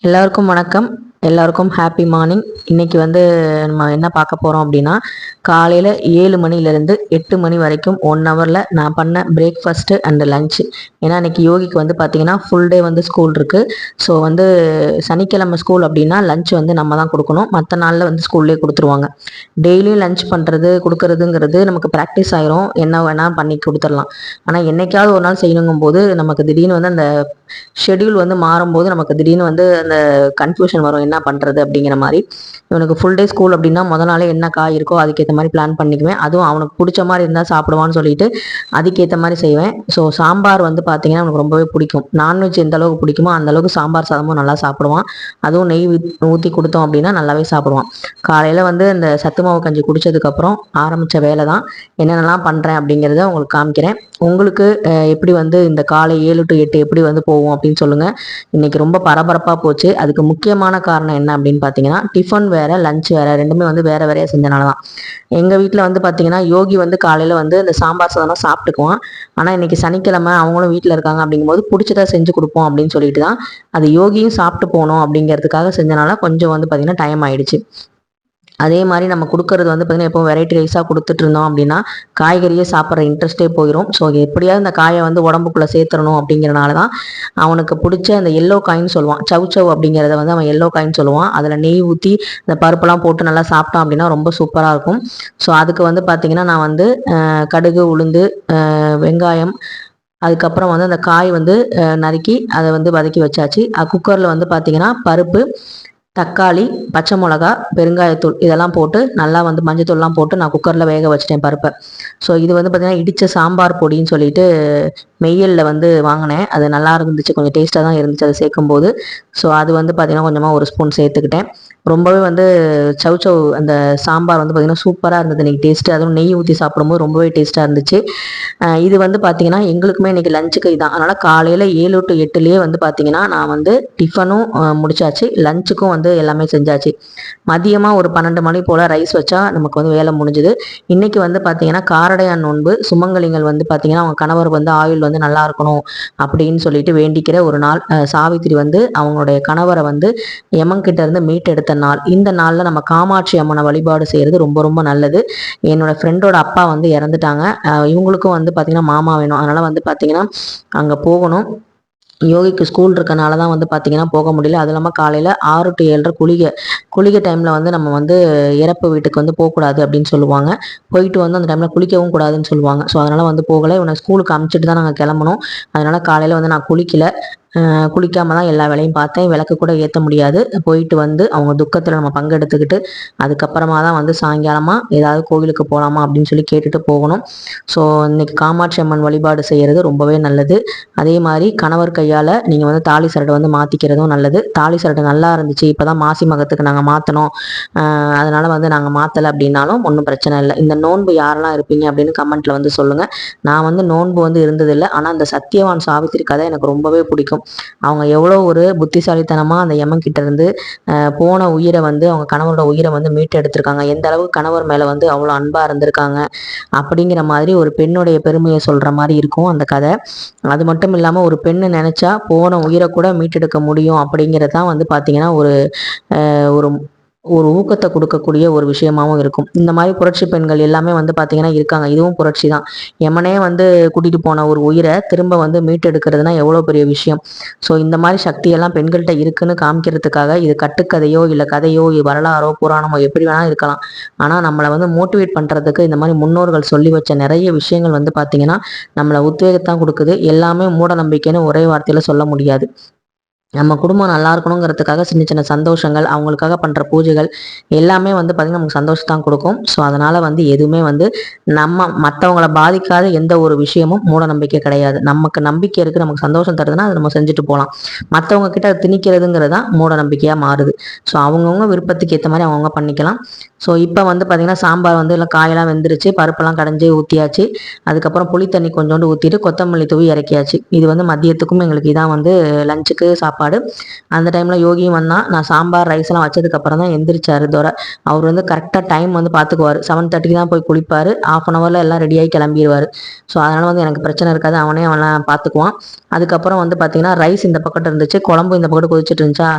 எல்லாருக்கும் வணக்கம். எல்லாருக்கும் ஹாப்பி மார்னிங். இன்னைக்கு நம்ம என்ன பார்க்க போகிறோம் அப்படின்னா, காலையில் 7 மணிலேருந்து 8 மணி வரைக்கும் 1 ஹவரில் நான் பண்ண பிரேக்ஃபாஸ்ட்டு அண்டு லஞ்சு. ஏன்னா இன்னைக்கு யோகிக்கு பார்த்தீங்கன்னா ஃபுல் டே ஸ்கூல் இருக்குது. ஸோ சனிக்கிழமை ஸ்கூல் அப்படின்னா லஞ்ச் நம்ம தான் கொடுக்கணும். மற்ற நாளில் ஸ்கூல்லேயே கொடுத்துருவாங்க. டெய்லியும் லஞ்ச் பண்ணுறது கொடுக்கறதுங்கிறது நமக்கு ப்ராக்டிஸ் ஆயிரும். என்ன வேணால் பண்ணி கொடுத்துடலாம். ஆனால் என்னைக்காவது ஒரு நாள் செய்யணுங்கும் போது நமக்கு திடீர்னு அந்த ஷெடியூல் மாறும்போது நமக்கு திடீர்னு அந்த கன்ஃபியூஷன் வரும், என்ன பண்ணுறது அப்படிங்கிற மாதிரி. இவனுக்கு ஃபுல் டே ஸ்கூல் அப்படின்னா முத நாளே என்ன காய் இருக்கோ அதுக்கேற்ற மாதிரி பிளான் பண்ணிக்குவேன். அதுவும் அவனுக்கு பிடிச்ச மாதிரி இருந்தால் சாப்பிடுவான்னு சொல்லிட்டு அதுக்கேற்ற மாதிரி செய்வேன். ஸோ சாம்பார் பார்த்தீங்கன்னா அவனுக்கு ரொம்பவே பிடிக்கும். நான்வெஜ் எந்த அளவுக்கு பிடிக்குமோ அந்த அளவுக்கு சாம்பார் சாதமும் நல்லா சாப்பிடுவான். அதுவும் நெய் ஊற்றி கொடுத்தோம் அப்படின்னா நல்லாவே சாப்பிடுவான். காலையில் இந்த சத்து மாவு கஞ்சி குடித்ததுக்கப்புறம் ஆரம்பித்த வேலை தான். என்னென்னலாம் பண்ணுறேன் அப்படிங்கிறத உங்களுக்கு காமிக்கிறேன். உங்களுக்கு எப்படி இந்த காலை 7 to 8 எப்படி போகும் அப்படின்னு சொல்லுங்கள். இன்றைக்கி ரொம்ப பரபரப்பாக போச்சு. அதுக்கு முக்கியமான காரணம் என்ன அப்படின்னு பார்த்தீங்கன்னா, டிஃபன் வேறு லஞ்ச் வேறு, ரெண்டுமே வேறு வேறையாக செஞ்சனால தான். எங்கள் வீட்டில் பார்த்தீங்கன்னா யோகி காலையில் இந்த சாம்பார் சாதம் சாப்பிட்டுக்குவான். ஆனால் இன்றைக்கி சனிக்கிழமை அவங்களும் வீட்டில் இருக்காங்க அப்படிங்கும்போது பிடிச்சதா செஞ்சு கொடுப்போம் அப்படின்னு சொல்லிட்டு தான் அது யோகியும் சாப்பிட்டு போகணும் அப்படிங்கிறதுக்காக செஞ்சனால கொஞ்சம் பார்த்திங்கன்னா டைம் ஆகிடுச்சு. அதே மாதிரி நம்ம கொடுக்கறது பார்த்திங்கன்னா எப்போ வெரைட்டி ரைஸாக கொடுத்துட்டு இருந்தோம் அப்படின்னா காய்கறியே சாப்பிட்ற இன்ட்ரெஸ்ட்டே போயிடும். ஸோ எப்படியாவது இந்த காயை உடம்புக்குள்ளே சேர்த்துடணும் அப்படிங்கிறனால தான் அவனுக்கு பிடிச்ச அந்த எல்லோ காயின்னு சொல்லுவான். சவ் அப்படிங்கிறத அவன் எல்லோ காயின்னு சொல்லுவான். அதில் நெய் ஊற்றி இந்த பருப்பெல்லாம் போட்டு நல்லா சாப்பிட்டோம் அப்படின்னா ரொம்ப சூப்பராக இருக்கும். ஸோ அதுக்கு பார்த்திங்கன்னா நான் கடுகு, உளுந்து, வெங்காயம், அதுக்கப்புறம் அந்த காய் நறுக்கி அதை வதக்கி வச்சாச்சு. குக்கரில் பார்த்திங்கன்னா பருப்பு, தக்காளி, பச்சை மிளகா, பெருங்காயத்தூள் இதெல்லாம் போட்டு நல்லா மஞ்சத்தூள்லாம் போட்டு நான் குக்கரில் வேக வச்சிட்டேன் பருப்பை. ஸோ இது பார்த்திங்கன்னா இடித்த சாம்பார் பொடின்னு சொல்லிட்டு மெய்யலில் வாங்கினேன். அது நல்லா இருந்துச்சு, கொஞ்சம் டேஸ்ட்டாக தான் இருந்துச்சு அதை சேர்க்கும்போது. ஸோ அது பார்த்திங்கன்னா கொஞ்சமாக 1 ஸ்பூன் சேர்த்துக்கிட்டேன். ரொம்பவே சவ் அந்த சாம்பார் பார்த்திங்கன்னா சூப்பராக இருந்தது இன்றைக்கி டேஸ்ட்டு. அதுவும் நெய் ஊற்றி சாப்பிடும்போது ரொம்பவே டேஸ்ட்டாக இருந்துச்சு. இது பார்த்திங்கன்னா எங்களுக்குமே இன்றைக்கி லஞ்சுக்கு இதான். அதனால் காலையில் 7 to 8லேயே பார்த்திங்கன்னா நான் டிஃபனும் முடிச்சாச்சு, லஞ்சுக்கும் எல்லாமே செஞ்சாச்சு. மதியமாக ஒரு 12 மணி போல் ரைஸ் வச்சா நமக்கு வேலை முடிஞ்சுது. இன்றைக்கி பார்த்திங்கன்னா காரடையான் நோன்பு. சுமங்கலிங்கள் பார்த்திங்கன்னா அவங்க கணவர் ஆயுள் நல்லா இருக்கணும் அப்படின்னு சொல்லிட்டு வேண்டிக்கிற ஒரு நாள். சாவித்திரி அவங்களுடைய கணவரை யமன்கிட்ட இருந்து மீட்டெடுத்த நாள். இந்த நாளில் நம்ம காமாட்சி அம்மனை வழிபாடு செய்கிறது ரொம்ப ரொம்ப நல்லது. என்னோட ஃப்ரெண்டோட அப்பா இறந்துட்டாங்க. இவங்களுக்கும் பார்த்திங்கன்னா மாமா வேணும். அதனால் பார்த்திங்கன்னா அங்கே போகணும். யோகிக்கு ஸ்கூல் இருக்கனால தான் பார்த்திங்கன்னா போக முடியல. அது இல்லாமல் காலையில் 6 to 7:30 குளிகை டைமில் நம்ம இறப்பு வீட்டுக்கு போகக்கூடாது அப்படின்னு சொல்லுவாங்க. போயிட்டு அந்த டைமில் குளிக்கவும் கூடாதுன்னு சொல்லுவாங்க. ஸோ அதனால் போகலை. இவனை ஸ்கூலுக்கு அனுப்பிச்சிட்டு தான் நாங்கள் கிளம்பணும். அதனால் காலையில் நான் குளிக்கலை. குளிக்காமல் தான் எல்லா வேலையும் பார்த்தேன். விளக்கு கூட ஏற்ற முடியாது. போயிட்டு அவங்க துக்கத்தில் நம்ம பங்கெடுத்துக்கிட்டு அதுக்கப்புறமா தான் சாயங்காலமாக ஏதாவது கோவிலுக்கு போகலாமா அப்படின்னு சொல்லி கேட்டுட்டு போகணும். ஸோ இன்றைக்கி காமாட்சி அம்மன் வழிபாடு செய்கிறது ரொம்பவே நல்லது. அதே மாதிரி கணவர் கையால் நீங்கள் தாலி சரட்டை மாற்றிக்கிறதும் நல்லது. தாலி சரட்டை நல்லா இருந்துச்சு, இப்போ தான் மாசி மகத்துக்கு நாங்கள் மாற்றினோம், அதனால் நாங்கள் மாற்றலை அப்படின்னாலும் ஒன்றும் பிரச்சனை இல்லை. இந்த நோன்பு யாரெல்லாம் இருப்பீங்க அப்படின்னு கமெண்ட்டில் சொல்லுங்கள். நான் நோன்பு இருந்ததில்லை. ஆனால் அந்த சத்தியவான் சாவித்திரி கதை எனக்கு ரொம்பவே பிடிக்கும். அவங்க எவ்வளோ ஒரு புத்திசாலித்தனமாக அந்த யமன் கிட்ட இருந்து போன உயிரை அவங்க கணவரோட உயிரை மீட்டு எடுத்திருக்காங்க. எந்த அளவுக்கு கணவர் மேலே அவ்வளோ அன்பாக இருந்திருக்காங்க அப்படிங்கிற மாதிரி ஒரு பெண்ணுடைய பெருமையை சொல்கிற மாதிரி இருக்கும் அந்த கதை. அது மட்டும் இல்லாமல் ஒரு பெண்ணு நினச்சா போன உயிரை கூட மீட்டெடுக்க முடியும் அப்படிங்கிறது தான் பார்த்திங்கன்னா ஒரு ஒரு ஊக்கத்தை கொடுக்கக்கூடிய ஒரு விஷயமாகவும் இருக்கும். இந்த மாதிரி புரட்சி பெண்கள் எல்லாமே பார்த்திங்கன்னா இருக்காங்க. இதுவும் புரட்சி தான். யமனே கூட்டிகிட்டு போன ஒரு உயிரை திரும்ப மீட்டெடுக்கிறதுனா எவ்வளோ பெரிய விஷயம். ஸோ இந்த மாதிரி சக்தியெல்லாம் பெண்கள்கிட்ட இருக்குன்னு காமிக்கிறதுக்காக இது கட்டுக்கதையோ இல்லை கதையோ வரலாறோ புராணமோ எப்படி வேணாலும் இருக்கலாம். ஆனால் நம்மளை மோட்டிவேட் பண்ணுறதுக்கு இந்த மாதிரி முன்னோர்கள் சொல்லி வச்ச நிறைய விஷயங்கள் பார்த்திங்கன்னா நம்மளை உத்வேகத்தான் கொடுக்குது. எல்லாமே மூட நம்பிக்கைன்னு ஒரே வார்த்தையில் சொல்ல முடியாது. நம்ம குடும்பம் நல்லா இருக்கணுங்கிறதுக்காக சின்ன சின்ன சந்தோஷங்கள், அவங்களுக்காக பண்ணுற பூஜைகள் எல்லாமே பார்த்திங்கன்னா நமக்கு சந்தோஷத்தான் கொடுக்கும். ஸோ அதனால் எதுவுமே நம்ம மற்றவங்கள பாதிக்காத எந்த ஒரு விஷயமும் மூட நம்பிக்கை கிடையாது. நமக்கு நம்பிக்கை இருக்குது, நமக்கு சந்தோஷம் தருதுன்னா அதை நம்ம செஞ்சுட்டு போகலாம். மற்றவங்க கிட்ட திணிக்கிறதுங்கிறது தான் மூட நம்பிக்கையாக மாறுது. ஸோ அவங்கவுங்க விருப்பத்துக்கு ஏற்ற மாதிரி அவங்கவுங்க பண்ணிக்கலாம். ஸோ இப்போ பார்த்திங்கன்னா சாம்பார் இல்லை காயெல்லாம் வெந்துருச்சு, பருப்பெல்லாம் கடைஞ்சி ஊற்றியாச்சு. அதுக்கப்புறம் புளி தண்ணி கொஞ்சோண்டு ஊற்றிட்டு கொத்தமல்லி தூவி இறக்கியாச்சு. இது மதியத்துக்கும் எங்களுக்கு இதான் லஞ்சுக்கு சாப்பிட்ற சாப்பாடு. அந்த டைமில் யோகியும் வந்தான். நான் சாம்பார் ரைஸ் எல்லாம் வச்சதுக்கப்புறம் தான் எந்திரிச்சாரு துரை. அவர் வந்து கரெக்டாக டைம் வந்து பார்த்துக்குவார். 7:30க்கு தான் போய் குளிப்பார். 1/2 hourல எல்லாம் ரெடியாகி கிளம்பிடுவார். ஸோ அதனால் வந்து எனக்கு பிரச்சனை இருக்காது, அவன்லாம் பார்த்துக்குவான். அதுக்கப்புறம் வந்து பார்த்தீங்கன்னா ரைஸ் இந்த பக்கத்து இருந்துச்சு, குழம்பு இந்த பக்கத்து கொதிச்சுட்டு இருந்துச்சா,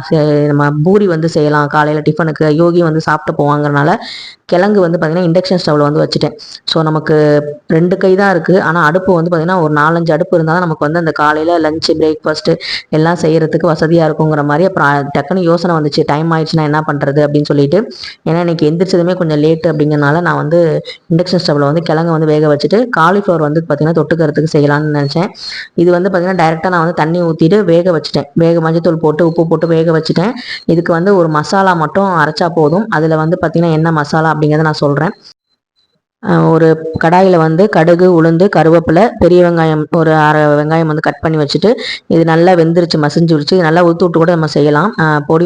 நம்ம பூரி வந்து செய்யலாம் காலையில் டிஃபனுக்கு. யோகி வந்து சாப்பிட்டு போவாங்கிறனால கிழங்கு வந்து பார்த்தீங்கன்னா இண்டக்ஷன் ஸ்டவ்வில் வந்து வச்சுட்டேன். ஸோ நமக்கு 2 கை தான் இருக்குது, ஆனால் அடுப்பு வந்து பார்த்தீங்கன்னா ஒரு 4-5 அடுப்பு இருந்தால் தான் நமக்கு வந்து அந்த காலையில் லஞ்சு பிரேக்ஃபாஸ்ட்டு எல்லாம் செய்கிறதுக்கு வசதியாக இருக்குங்கிற மாதிரி. அப்புறம் டக்குன்னு யோசனை வந்துச்சு, டைம் ஆயிடுச்சுன்னா என்ன பண்ணுறது அப்படின்னு சொல்லிட்டு. ஏன்னா இன்னைக்கு எந்திரிச்சதுமே கொஞ்சம் லேட்டு அப்படிங்கிறனால நான் வந்து இண்டக்ஷன் ஸ்டவ்வில் வந்து கிழங்கு வந்து வேக வச்சுட்டு காலிஃப்ளவர் வந்து பார்த்தீங்கன்னா தொட்டுக்கிறதுக்கு செய்யலாம்னு நினச்சேன். இது வந்து பார்த்தீங்கன்னா டைரெக்டாக நான் வந்து தண்ணி ஊற்றிட்டு வேக வச்சுட்டேன். மஞ்சத்தூள் போட்டு உப்பு போட்டு வேக வச்சுட்டேன். இதுக்கு வந்து ஒரு மசாலா மட்டும் அரைச்சா போதும். அதில் வந்து பார்த்தீங்கன்னா என்ன மசாலா அப்படிங்கிறத நான் சொல்கிறேன். ஒரு கடாயில் வந்து கடுகு, உளுந்து, கருவேப்பிலை, பெரிய வெங்காயம் ஒரு 1/2 வெங்காயம் வந்து கட் பண்ணி வச்சுட்டு, இது நல்லா வெந்துருச்சு, மசிஞ்சிருச்சு. இது நல்லா ஊற்றி விட்டு கூட நம்ம செய்யலாம்.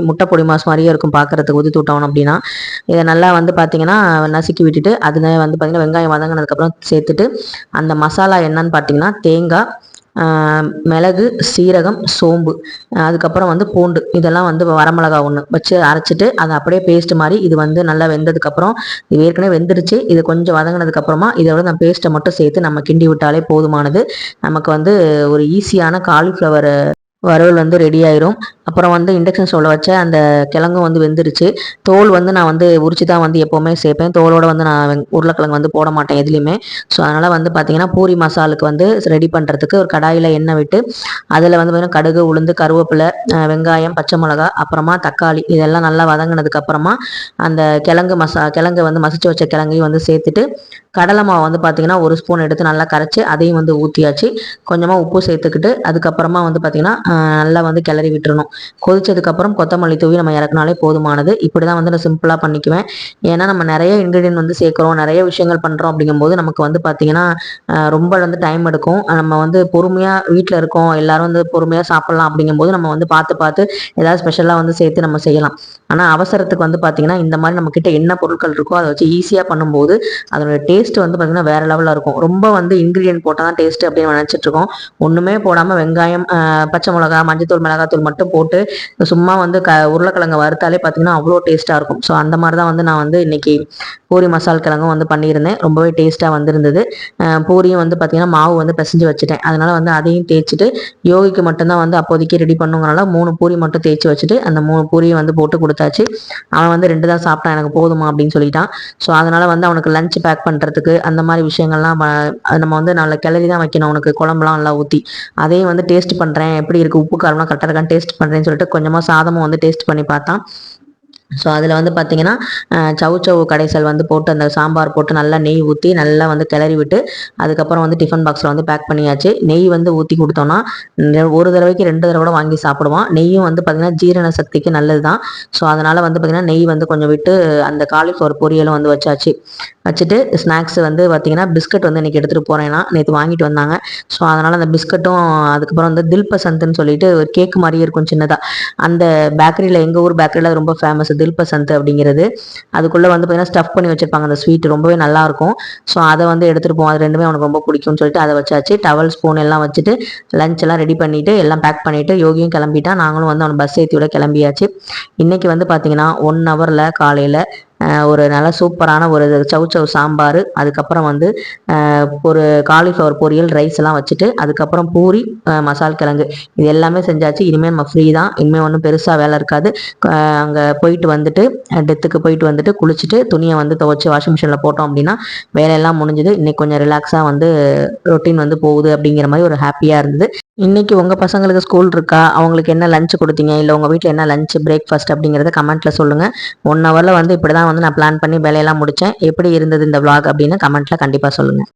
முட்டை பொடி மாஸ் மாதிரியே இருக்கும் பார்க்குறதுக்கு ஊற்றி விட்டோம் அப்படின்னா. இதை நல்லா வந்து பார்த்தீங்கன்னா நசுக்கி விட்டுட்டு, அதில் வந்து பார்த்தீங்கன்னா வெங்காயம் வதங்கினதுக்கப்புறம் சேர்த்துட்டு, அந்த மசாலா என்னன்னு பார்த்தீங்கன்னா தேங்காய், மிளகு, சீரகம், சோம்பு, அதுக்கப்புறம் வந்து பூண்டு, இதெல்லாம் வந்து வரமிளகா 1 வச்சு அரைச்சிட்டு அதை அப்படியே பேஸ்ட் மாதிரி. இது வந்து நல்லா வெந்ததுக்கப்புறம், இது ஏற்கனவே வெந்துருச்சு, இது கொஞ்சம் வதங்கினதுக்கப்புறமா இதோட நான் பேஸ்ட்டை மட்டும் சேர்த்து நம்ம கிண்டி விட்டாலே போதுமானது. நமக்கு வந்து ஒரு ஈஸியான காலிஃப்ளவர் வறுவல் வந்து ரெடி ஆயிரும். அப்புறம் வந்து இண்டக்ஷன் ஸ்டவ்வில் வச்ச அந்த கிழங்கும் வந்து வெந்துருச்சு. தோல் வந்து நான் வந்து உரிச்சு தான் வந்து எப்போவுமே சேர்ப்பேன். தோலோடு வந்து நான் உருளைக்கிழங்கு வந்து போட மாட்டேன் எதுலேயுமே. ஸோ அதனால் வந்து பார்த்திங்கன்னா பூரி மசாலுக்கு வந்து ரெடி பண்ணுறதுக்கு ஒரு கடாயில் எண்ணெய் விட்டு, அதில் வந்து பார்த்திங்கன்னா கடுகு, உளுந்து, கருவேப்பிலை, வெங்காயம், பச்சை மிளகா, அப்புறமா தக்காளி, இதெல்லாம் நல்லா வதங்கினதுக்கப்புறமா அந்த கிழங்கு வந்து மசிச்சு வச்ச கிழங்கையும் வந்து சேர்த்துட்டு, கடலை மாவு வந்து பார்த்திங்கன்னா 1 ஸ்பூன் எடுத்து நல்லா கரைச்சி அதையும் வந்து ஊற்றியாச்சு. கொஞ்சமாக உப்பு சேர்த்துக்கிட்டு அதுக்கப்புறமா வந்து பார்த்திங்கன்னா நல்லா வந்து கிளறி விட்டுறணும். கொதிச்சதுக்கப்புறம் கொத்தமல்லி தூவி நம்ம இறக்குனாலே போதுமானது. இப்படி தான் வந்து நான் சிம்பிளாக பண்ணிக்குவேன். ஏன்னா நம்ம நிறைய இன்க்ரீடியன்ட் வந்து சேர்க்குறோம், நிறைய விஷயங்கள் பண்ணுறோம் அப்படிங்கும்போது நமக்கு வந்து பார்த்திங்கன்னா ரொம்ப வந்து டைம் எடுக்கும். நம்ம வந்து பொறுமையாக வீட்டில் இருக்கோம், எல்லோரும் வந்து பொறுமையாக சாப்பிட்லாம் அப்படிங்கும்போது நம்ம வந்து பார்த்து ஏதாவது ஸ்பெஷலாக வந்து சேர்த்து நம்ம செய்யலாம். ஆனால் அவசரத்துக்கு வந்து பார்த்திங்கன்னா இந்த மாதிரி நம்மக்கிட்ட என்ன பொருட்கள் இருக்கோ அதை வச்சு ஈஸியாக பண்ணும்போது அதோட டேஸ்ட் வந்து பார்த்திங்கன்னா வேறு லெவலில் இருக்கும். ரொம்ப வந்து இன்க்ரீடியன்ட் போட்டால் தான் டேஸ்ட்டு அப்படின்னு நினச்சிட்டு இருக்கோம். ஒன்றுமே போடாமல் வெங்காயம், பச்சை மிளகா, மஞ்சத்தூள், மிளகாத்தூள் மட்டும் போட்டு சும்மா வந்து உருளைக்கிழங்கு வறுத்தாலே பார்த்தீங்கன்னா அவ்வளோ டேஸ்ட்டாக இருக்கும். ஸோ அந்த மாதிரி தான் வந்து நான் வந்து இன்னைக்கு பூரி மசால் கிழங்கும் வந்து பண்ணியிருந்தேன். ரொம்பவே டேஸ்ட்டாக வந்திருந்தது. பூரியும் வந்து பார்த்திங்கன்னா மாவு வந்து பிசைஞ்சு வச்சுட்டேன். அதனால் வந்து அதையும் தேய்ச்சிட்டு யோகிக்கு மட்டும்தான் வந்து அப்போதைக்கு ரெடி பண்ணுங்கிறனால 3 பூரி மட்டும் தேய்ச்சி வச்சுட்டு அந்த 3 பூரியை வந்து போட்டு கொடுத்தாச்சு. அவன் வந்து 2 தான் சாப்பிட்டான், எனக்கு போதுமா அப்படின்னு சொல்லிட்டான். ஸோ அதனால் வந்து அவனுக்கு லஞ்ச் பேக் பண்ணுறதுக்கு அந்த மாதிரி விஷயங்கள்லாம் நம்ம வந்து நல்லா கிளறி தான் வைக்கணும். அவனுக்கு குழம்புலாம் நல்லா ஊற்றி அதையும் வந்து டேஸ்ட் பண்ணுறேன், எப்படி இருக்குது, உப்பு காரம்லாம் கரெக்டாக இருக்கான்னு டேஸ்ட் பண்ணுறேன்னு சொல்லிட்டு கொஞ்சமாக சாதமும் வந்து டேஸ்ட் பண்ணி பார்த்தான். ஸோ அதில் வந்து பார்த்திங்கன்னா சவு கடைசல் வந்து போட்டு அந்த சாம்பார் போட்டு நல்லா நெய் ஊற்றி நல்லா வந்து கிளறி விட்டு அதுக்கப்புறம் வந்து டிஃபன் பாக்ஸில் வந்து பேக் பண்ணியாச்சு. நெய் வந்து ஊற்றி கொடுத்தோன்னா ஒரு தடவைக்கு 2 தடவை கூட வாங்கி சாப்பிடுவான். நெய்யும் வந்து பார்த்திங்கன்னா ஜீரண சக்திக்கு நல்லது தான். ஸோ அதனால் வந்து பார்த்திங்கன்னா நெய் வந்து கொஞ்சம் விட்டு அந்த காலிஃப்ளவர் பொரியலும் வந்து வச்சுட்டு ஸ்நாக்ஸ் வந்து பார்த்திங்கன்னா பிஸ்கட் வந்து இன்றைக்கி எடுத்துகிட்டு போகிறேன்னா நேற்று வாங்கிட்டு வந்தாங்க. ஸோ அதனால் அந்த பிஸ்கட்டும் அதுக்கப்புறம் வந்து தில் பசந்துன்னு சொல்லிட்டு ஒரு கேக் மாதிரியே இருக்கும் சின்னதாக. அந்த பேக்கரியில், எங்கள் ஊர் பேக்கரியில் ரொம்ப ஃபேமஸ் தில் பசந்த் அப்படிங்கிறது. அதுக்குள்ளே வந்து பார்த்தீங்கன்னா ஸ்டஃப் பண்ணி வச்சுருப்பாங்க அந்த ஸ்வீட், ரொம்பவே நல்லாயிருக்கும். ஸோ அதை வந்து எடுத்துகிட்டு போவோம். அது ரெண்டுமே அவனுக்கு ரொம்ப பிடிக்கும்னு சொல்லிட்டு அதை வச்சாச்சு. டவல், ஸ்பூன் எல்லாம் வச்சுட்டு லஞ்ச் எல்லாம் ரெடி பண்ணிவிட்டு எல்லாம் பேக் பண்ணிவிட்டு யோகியும் கிளம்பிட்டான். நாங்களும் வந்து அவனை பஸ் ஏற்றி விட கிளம்பியாச்சு. இன்றைக்கி வந்து பார்த்திங்கன்னா 1 ஹவரில் காலையில் ஒரு நல்ல சூப்பரான ஒரு சவு சாம்பார், அதுக்கப்புறம் வந்து ஒரு காலிஃப்ளவர் பொரியல், ரைஸ் எல்லாம் வச்சுட்டு அதுக்கப்புறம் பூரி, மசால் கிழங்கு, இது எல்லாமே செஞ்சாச்சு. இனிமேல் நம்ம ஃப்ரீ தான். இனிமேல் ஒன்றும் பெருசாக வேலை இருக்காது. அங்கே போயிட்டு வந்துட்டு டெத்துக்கு போயிட்டு வந்துட்டு குளிச்சுட்டு துணியை வந்து துவைச்சி வாஷிங் மிஷினில் போட்டோம் அப்படின்னா வேலையெல்லாம் முடிஞ்சுது. இன்றைக்கி கொஞ்சம் ரிலாக்ஸாக வந்து ரொட்டீன் வந்து போகுது அப்படிங்கிற மாதிரி ஒரு ஹாப்பியாக இருந்தது. இன்றைக்கி உங்கள் பசங்களுக்கு ஸ்கூல் இருக்கா, அவங்களுக்கு என்ன லஞ்ச் கொடுத்தீங்க, இல்லை உங்கள் வீட்டில் என்ன லஞ்ச் பிரேக்ஃபாஸ்ட் அப்படிங்கிறத கமெண்ட்டில் சொல்லுங்கள். 1 ஹவரில் வந்து இப்படி தான் வந்து நான் பிளான் பண்ணி வேலையெல்லாம் முடித்தேன். எப்படி இருந்தது இந்த vlog அப்படின்னு கமெண்ட்டில் கண்டிப்பாக சொல்லுங்கள்.